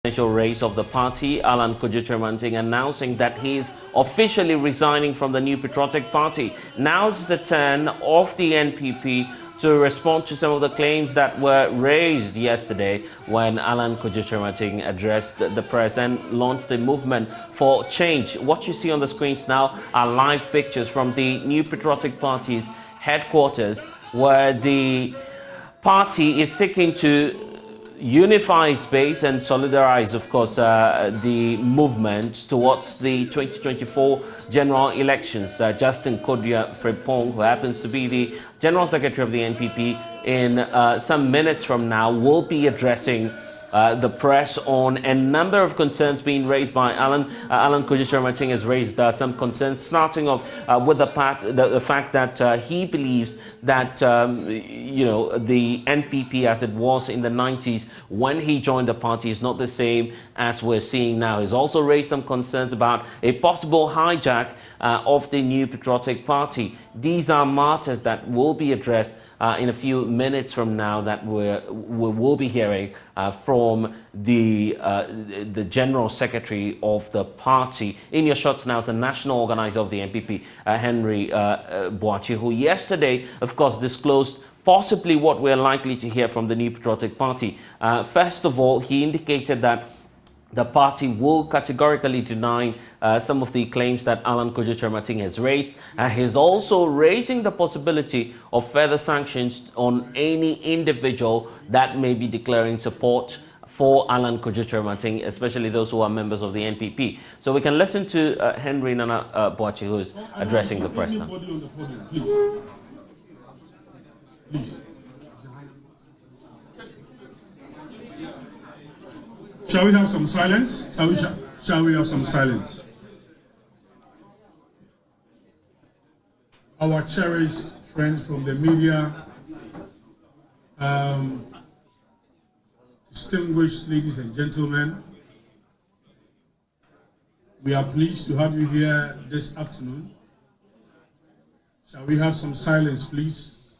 presidential race of the party, Alan Kyerematen announcing that he is officially resigning from the New Patriotic Party. Now it's the turn of the NPP to respond to some of the claims that were raised yesterday when Alan Kyerematen addressed the press and launched the movement for change. What you see on the screens now are live pictures from the New Patriotic Party's headquarters, where the party is seeking to unify its base and solidarize, of course, the movement towards the 2024 general elections. Justin Kodia Frepong, who happens to be the General Secretary of the NPP, in some minutes from now will be addressing the press on a number of concerns being raised by Alan. Alan Kyerematen has raised some concerns, starting off with the fact that he believes that the NPP as it was in the 90s when he joined the party is not the same as we're seeing now. He's also raised some concerns about a possible hijack of the New Patriotic Party. These are matters that will be addressed in a few minutes from now, that we will be hearing from the General Secretary of the party. In your shots now is the national organizer of the NPP, Henry Boachi, who yesterday, of course, disclosed possibly what we're likely to hear from the New Patriotic Party. First of all, he indicated that the party will categorically deny some of the claims that Alan Kyerematen has raised. He's also raising the possibility of further sanctions on any individual that may be declaring support for Alan Kyerematen, especially those who are members of the NPP. So we can listen to Henry Nana Boachi, who is addressing the press now. Please. Shall we have some silence? Shall we have some silence? Our cherished friends from the media, distinguished ladies and gentlemen, we are pleased to have you here this afternoon. Shall we have some silence, please?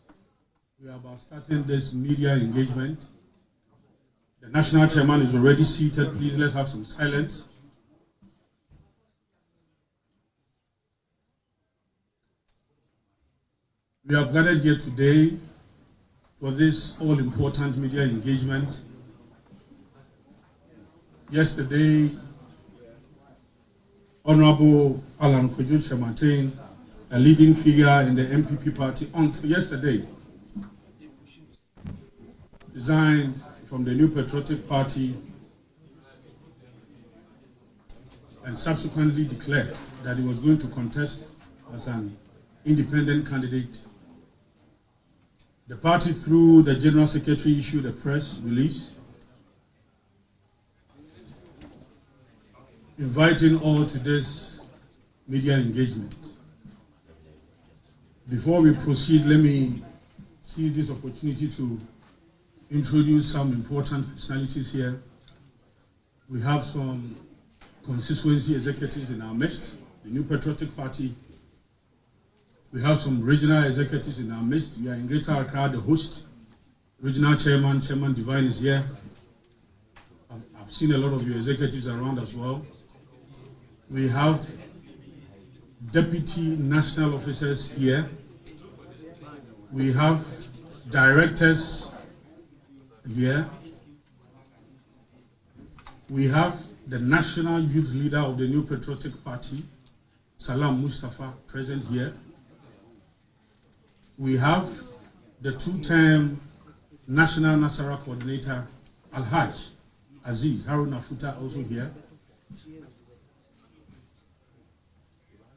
We are about starting this media engagement. The national chairman is already seated. Please, let's have some silence. We have gathered here today for this all-important media engagement. Yesterday, Honorable Alan Kyerematen, a leading figure in the NPP party until yesterday, resigned from the New Patriotic Party and subsequently declared that he was going to contest as an independent candidate. The party, through the General Secretary, issued a press release inviting all to this media engagement. Before we proceed, let me seize this opportunity to introduce some important personalities here. We have some constituency executives in our midst, the New Patriotic Party. We have some regional executives in our midst. We are in Greater Accra, the host. Regional Chairman Divine is here. I've seen a lot of your executives around as well. We have deputy national officers here. We have directors here. We have the national youth leader of the New Patriotic Party, Salam Mustafa, present here. We have the two-term national Nasara coordinator, Al-Hajj Aziz Haruna Futa, also here.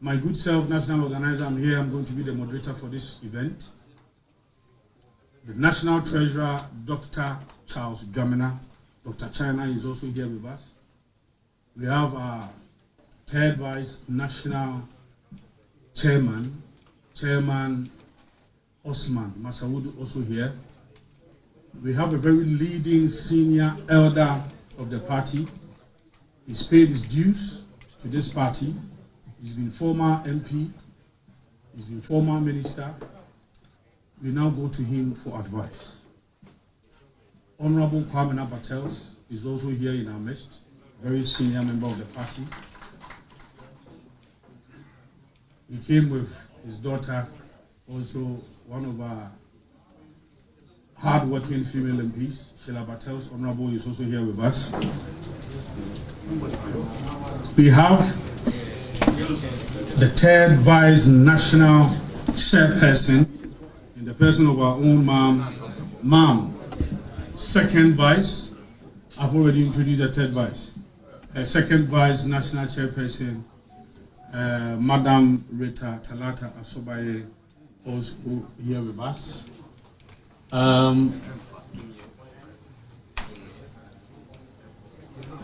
My good self, national organizer, I'm here. I'm going to be the moderator for this event. The National Treasurer, Dr. Charles Jamina. Dr. China is also here with us. We have our third vice national chairman, Chairman Osman Masawood, also here. We have a very leading senior elder of the party. He's paid his dues to this party. He's been former MP. He's been former minister. We now go to him for advice. Honorable Kwame Batels, is also here in our midst, very senior member of the party. He came with his daughter, also one of our hard-working female MPs, Sheila Batel's Honorable, is also here with us. We have the third Vice National Chairperson, in the person of our own mom. Second Vice, I've already introduced the third Vice. Second Vice National Chairperson, Madam Rita Talata Asobaye, also here with us.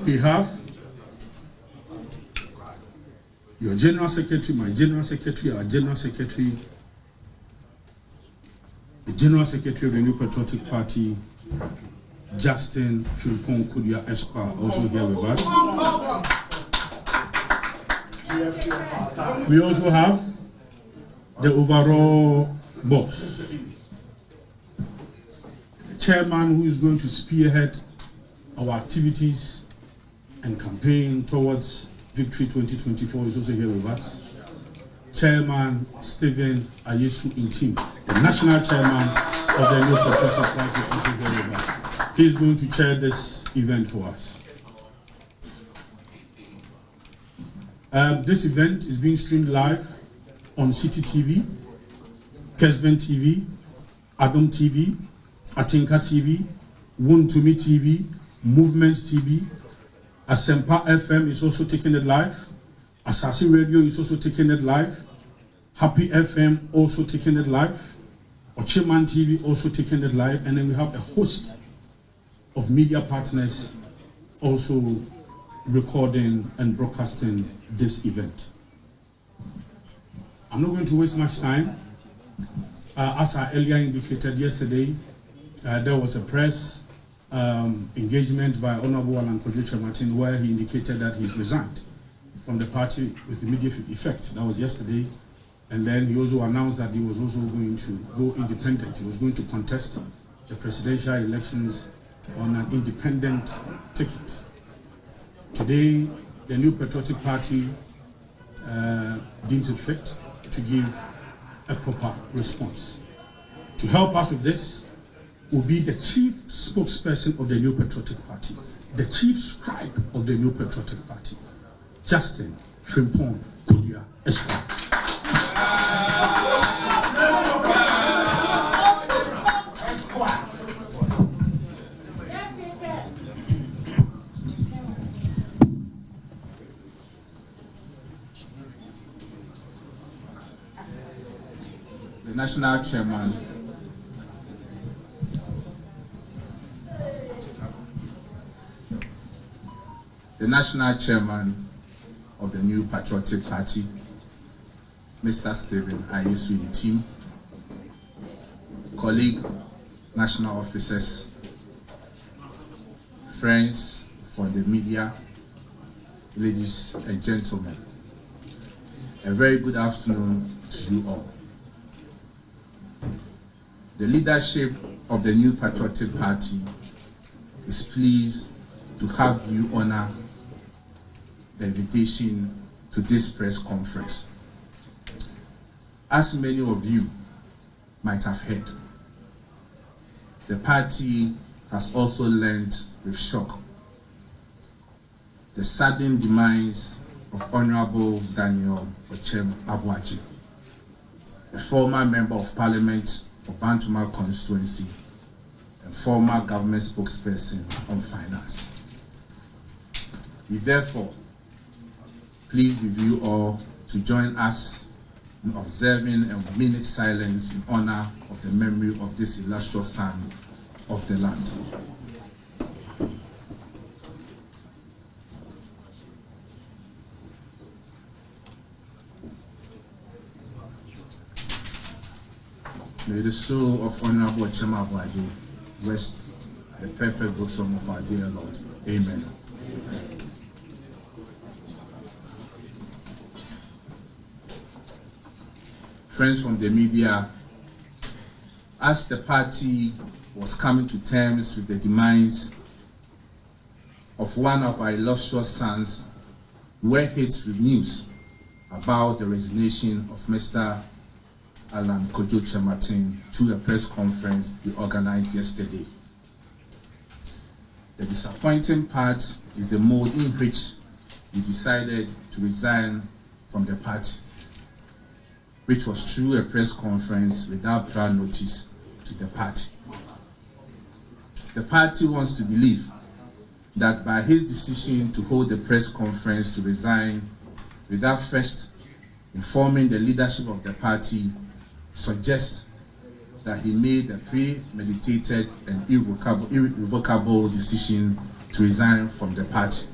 We have your General Secretary, my General Secretary, our General Secretary, the General Secretary of the New Patriotic Party, Justin Frimpong Kudia Esquire, also here with us. We also have the overall boss, the chairman who is going to spearhead our activities and campaign towards Victory 2024 is also here with us. Chairman Stephen Ayesu Intim, the national chairman of the New Patriotic Party, is also here with us. He is going to chair this event for us. This event is being streamed live on City TV, Kesben TV, Adom TV, Atinka TV, Wuntumi TV, Movement TV, Asempa FM is also taking it live, Asasi Radio is also taking it live, Happy FM also taking it live, Ochiman TV also taking it live, and then we have a host of media partners also recording and broadcasting this event. I'm not going to waste much time. As I earlier indicated yesterday, there was a press engagement by Honorable Alan Kyerematen where he indicated that he's resigned from the party with immediate effect. That was yesterday. And then he also announced that he was also going to go independent. He was going to contest the presidential elections on an independent ticket. Today, the New Patriotic Party deems it fit to give a proper response. To help us with this will be the chief spokesperson of the New Patriotic Party, the chief scribe of the New Patriotic Party, Justin Frimpong Kudia Esquire. The national chairman of the New Patriotic Party, Mr. Stephen Ayesu Intim, colleague, national officers, friends from the media, ladies and gentlemen, a very good afternoon to you all. The leadership of the New Patriotic Party is pleased to have you honor the invitation to this press conference. As many of you might have heard, the party has also learned with shock the sudden demise of Honorable Daniel Akuf-Addo, a former member of Parliament for Bantuma constituency and former government spokesperson on finance. We therefore plead with you all to join us in observing a minute silence in honor of the memory of this illustrious son of the land. May the soul of Honorable Kyerematen rest the perfect bosom of our dear Lord. Amen. Friends from the media, as the party was coming to terms with the demise of one of our illustrious sons were hit with news about the resignation of Mr. Alan Kyerematen through a press conference he organized yesterday. The disappointing part is the mode in which he decided to resign from the party, which was through a press conference without prior notice to the party. The party wants to believe that by his decision to hold a press conference to resign without first informing the leadership of the party suggests that he made a premeditated and irrevocable decision to resign from the party.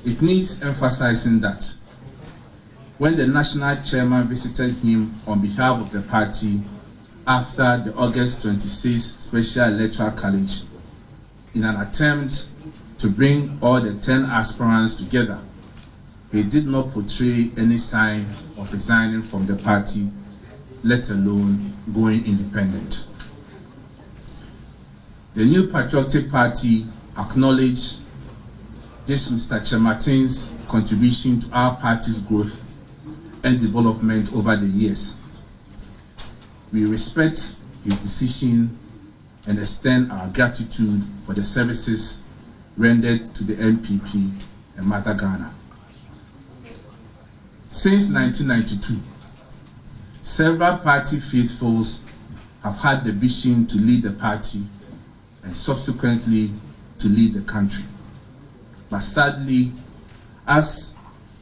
It needs emphasizing that when the national chairman visited him on behalf of the party after the August 26th Special Electoral College, in an attempt to bring all the 10 aspirants together, he did not portray any sign of resigning from the party, let alone going independent. The New Patriotic Party acknowledged this Mr. Kyerematen's contribution to our party's growth and development over the years. We respect his decision and extend our gratitude for the services rendered to the NPP and Mother Ghana. Since 1992, several party faithfuls have had the vision to lead the party and subsequently to lead the country. But sadly, as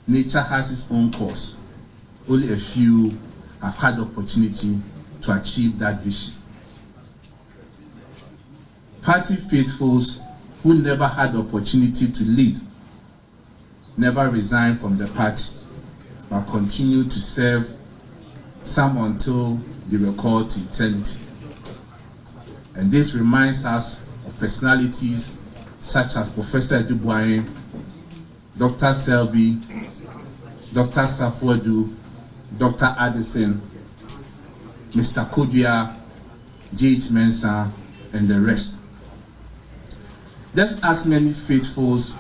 nature has its own course, only a few have had the opportunity to achieve that vision. Party faithfuls who never had the opportunity to lead never resigned from the party, but continued to serve, some until they were called to eternity. And this reminds us of personalities such as Professor Dubois, Dr. Selby, Dr. Akuf-Addo, Dr. Addison, Mr. Kodia, J.H. Mensah, and the rest. Just as many faithfuls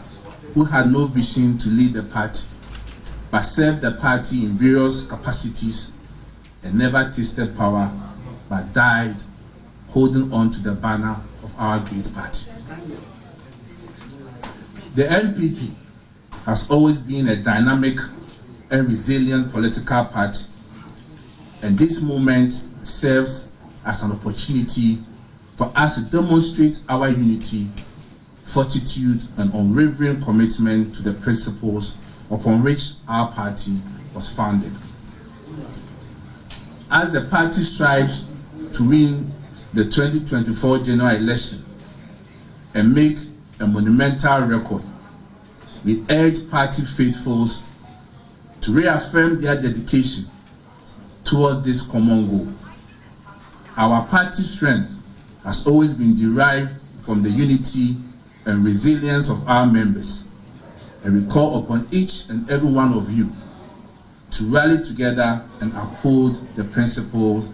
who had no vision to lead the party, but served the party in various capacities and never tasted power, but died holding on to the banner of our great party. The NPP has always been a dynamic and resilient political party, and this moment serves as an opportunity for us to demonstrate our unity, fortitude, and unwavering commitment to the principles upon which our party was founded. As the party strives to win the 2024 general election and make a monumental record, we urge party faithfuls to reaffirm their dedication towards this common goal. Our party strength has always been derived from the unity and resilience of our members, and we call upon each and every one of you to rally together and uphold the principles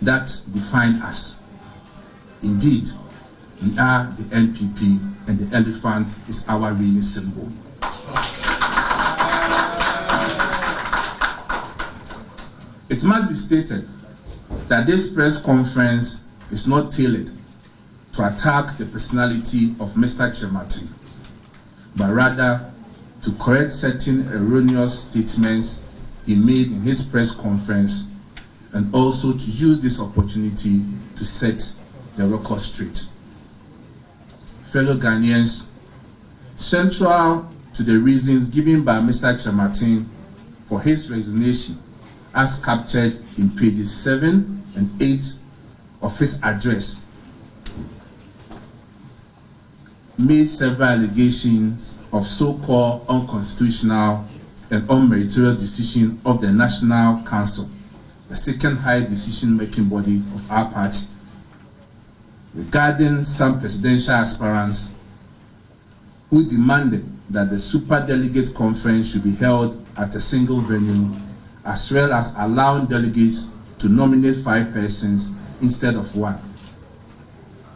that define us. Indeed, we are the NPP, and the elephant is our reigning symbol. It must be stated that this press conference is not tailored to attack the personality of Mr. Kyerematen, but rather to correct certain erroneous statements he made in his press conference, and also to use this opportunity to set the record straight. Fellow Ghanaians, central to the reasons given by Mr. Kyerematen for his resignation, as captured in pages 7 and 8 of his address, made several allegations of so-called unconstitutional and unmeritorious decision of the National Council, the second highest decision-making body of our party, regarding some presidential aspirants who demanded that the super-delegate conference should be held at a single venue, as well as allowing delegates to nominate 5 persons instead of 1.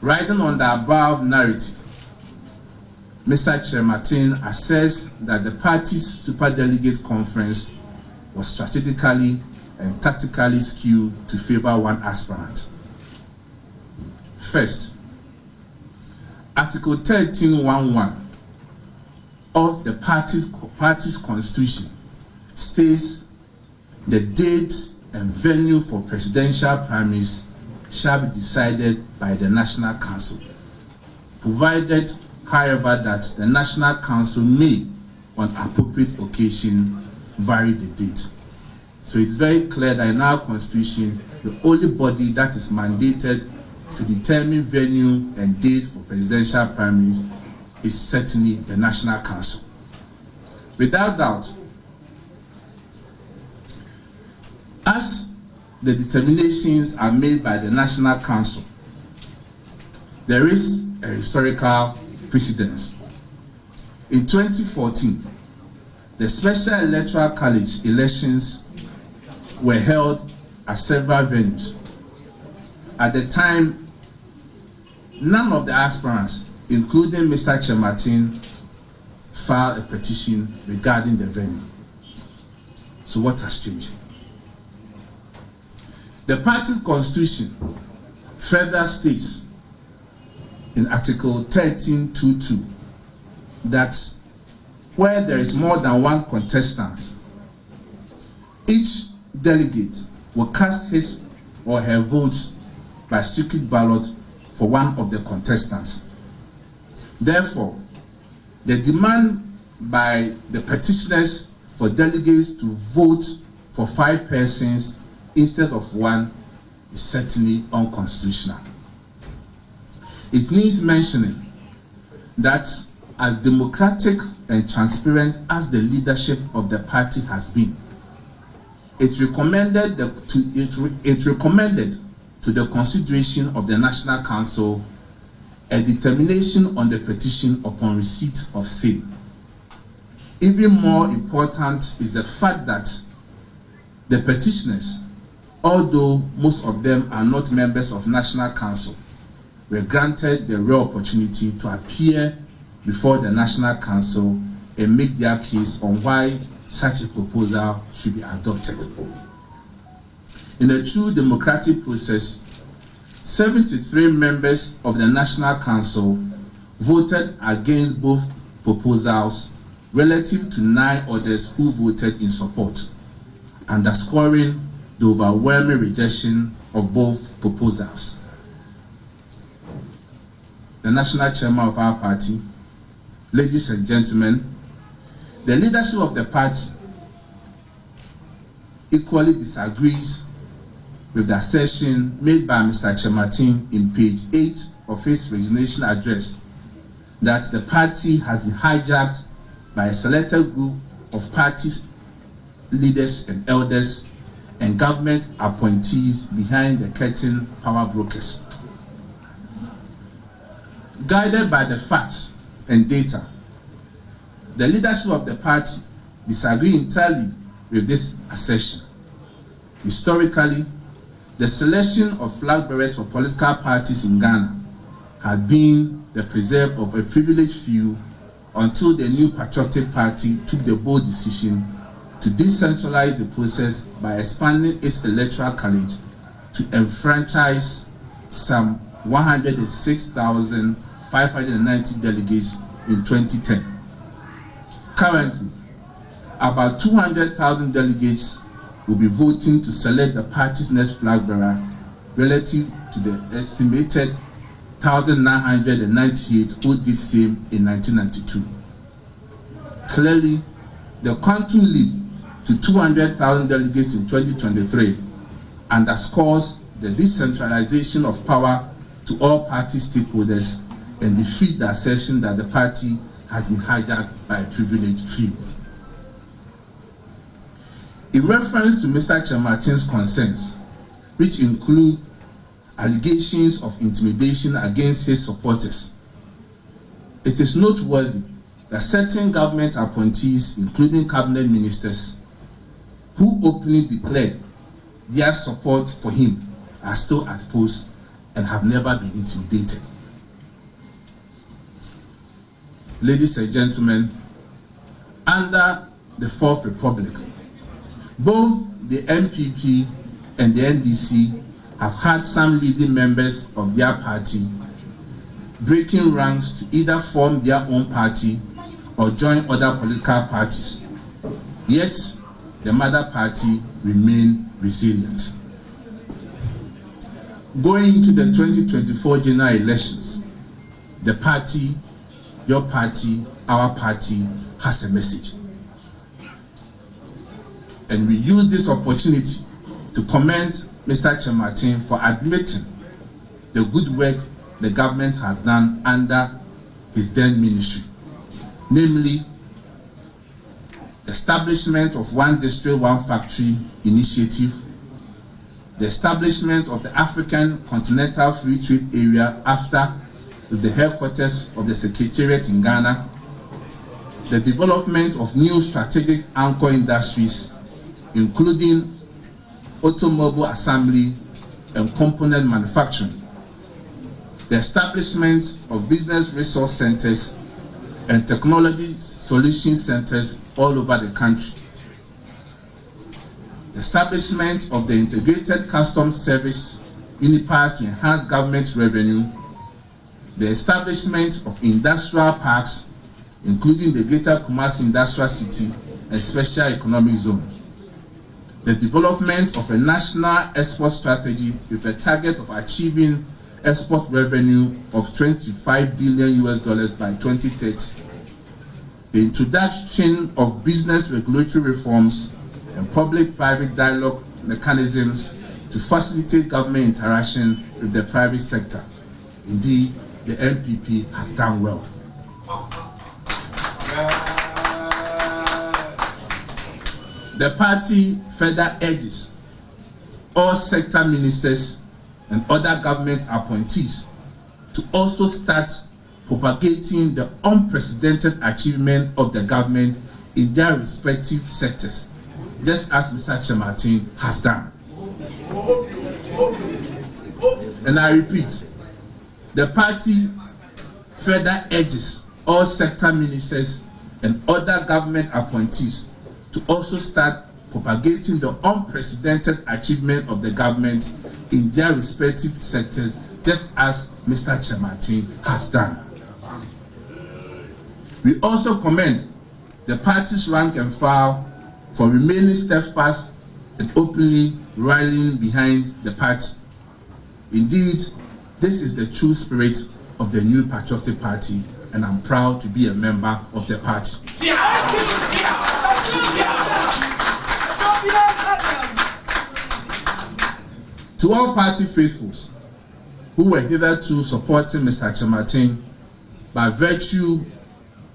Riding on the above narrative, Mr. Kyerematen assessed that the party's superdelegate conference was strategically and tactically skewed to favor one aspirant. First, Article 13(1)(1) of the party's constitution states the date and venue for presidential primaries shall be decided by the National Council, provided, however, that the National Council may, on appropriate occasion, vary the date. So it's very clear that in our constitution, the only body that is mandated to determine venue and date for presidential primaries is certainly the National Council. Without doubt, as the determinations are made by the National Council, there is a historical precedence. In 2014, the Special Electoral College elections were held at several venues. At the time, none of the aspirants, including Mr. Kyerematen, filed a petition regarding the venue. So what has changed? The party's constitution further states in Article 13(2)(2) that where there is more than one contestant, each delegate will cast his or her votes by secret ballot for one of the contestants. Therefore, the demand by the petitioners for delegates to vote for 5 persons instead of 1 is certainly unconstitutional. It needs mentioning that as democratic and transparent as the leadership of the party has been, it recommended to the consideration of the National Council a determination on the petition upon receipt of same. Even more important is the fact that the petitioners, although most of them are not members of National Council, were granted the rare opportunity to appear before the National Council and make their case on why such a proposal should be adopted. In a true democratic process, 73 members of the National Council voted against both proposals relative to 9 others who voted in support, underscoring the overwhelming rejection of both proposals. The National Chairman of our party, ladies and gentlemen, the leadership of the party equally disagrees with the assertion made by Mr. Kyerematen in page 8 of his resignation address that the party has been hijacked by a selected group of party leaders and elders and government appointees behind the curtain power brokers. Guided by the facts and data, the leadership of the party disagree entirely with this assertion. Historically, the selection of flag bearers for political parties in Ghana had been the preserve of a privileged few until the new patriotic party took the bold decision to decentralize the process by expanding its electoral college to enfranchise some 106,590 delegates in 2010. Currently, about 200,000 delegates will be voting to select the party's next flag bearer relative to the estimated 1,998 who did same in 1992. Clearly, the quantum leap to 200,000 delegates in 2023 underscores the decentralization of power to all party stakeholders and defeat the assertion that the party has been hijacked by a privileged few. In reference to Mr. Kyerematen's concerns, which include allegations of intimidation against his supporters, it is noteworthy that certain government appointees, including cabinet ministers, who openly declared their support for him, are still at post and have never been intimidated. ladies and gentlemen, under the Fourth Republic, both the NPP and the NDC have had some leading members of their party breaking ranks to either form their own party or join other political parties. Yet, the mother party remained resilient. Going into the 2024 general elections, the party, your party, our party, has a message. And we use this opportunity to commend Mr. Kyerematen for admitting the good work the government has done under his then ministry, namely establishment of One District, One Factory initiative, the establishment of the African Continental Free Trade Area after the headquarters of the Secretariat in Ghana, the development of new strategic anchor industries, including automobile assembly and component manufacturing, the establishment of business resource centers and technology solution centers all over the country, the establishment of the integrated customs service UNIPAS to enhance government revenue, the establishment of industrial parks, including the Greater Kumasi Industrial City and Special Economic Zone, the development of a national export strategy with a target of achieving export revenue of $25 billion by 2030, the introduction of business regulatory reforms and public-private dialogue mechanisms to facilitate government interaction with the private sector. Indeed, the NPP has done well. The party further urges all sector ministers and other government appointees to also start propagating the unprecedented achievement of the government in their respective sectors, just as Mr. Kyerematen has done. And I repeat, the party further urges all sector ministers and other government appointees to also start propagating the unprecedented achievement of the government in their respective sectors, just as Mr. Kyerematen has done. We also commend the party's rank and file for remaining steadfast and openly rallying behind the party. Indeed, this is the true spirit of the new patriotic party, and I'm proud to be a member of the party. To all party faithfuls who were hitherto supporting Mr. Kyerematen by virtue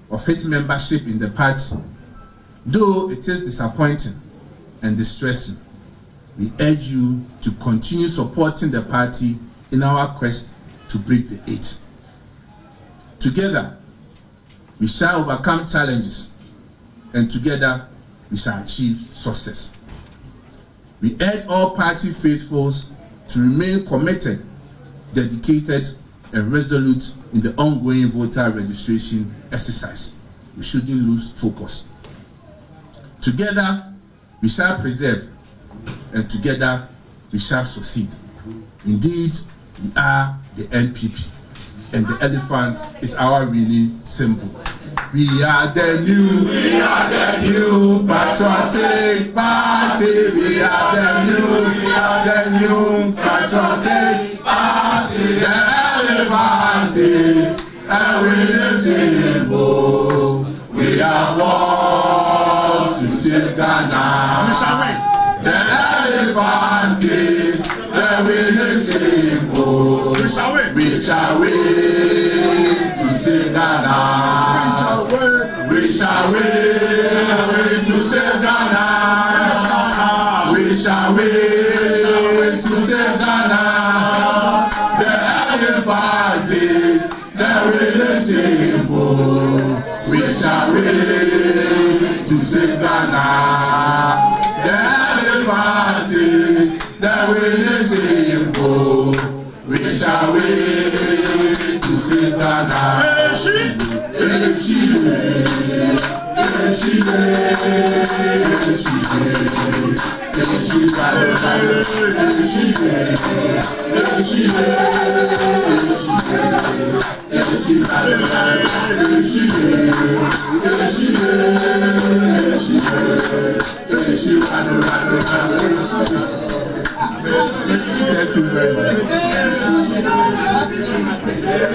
of his membership in the party, though it is disappointing and distressing, we urge you to continue supporting the party in our quest to break the eight. Together, we shall overcome challenges, and together we shall achieve success. We urge all party faithfuls to remain committed, dedicated, and resolute in the ongoing voter registration exercise. We shouldn't lose focus. Together, we shall preserve, and together, we shall succeed. Indeed, we are the NPP, and the elephant is our winning symbol. We are the new patriotic party. We are the new patriotic party. The elephant is a winning symbol. We are one to save Ghana. We shall win. The elephant is the winning symbol. We shall win. We shall win to save Ghana. We shall win to save Ghana. We shall win to save Ghana. The elephant is the winning symbol. We shall win to save Ghana. The elephant is the winning symbol. We shall win to save Ghana. Thank you very much.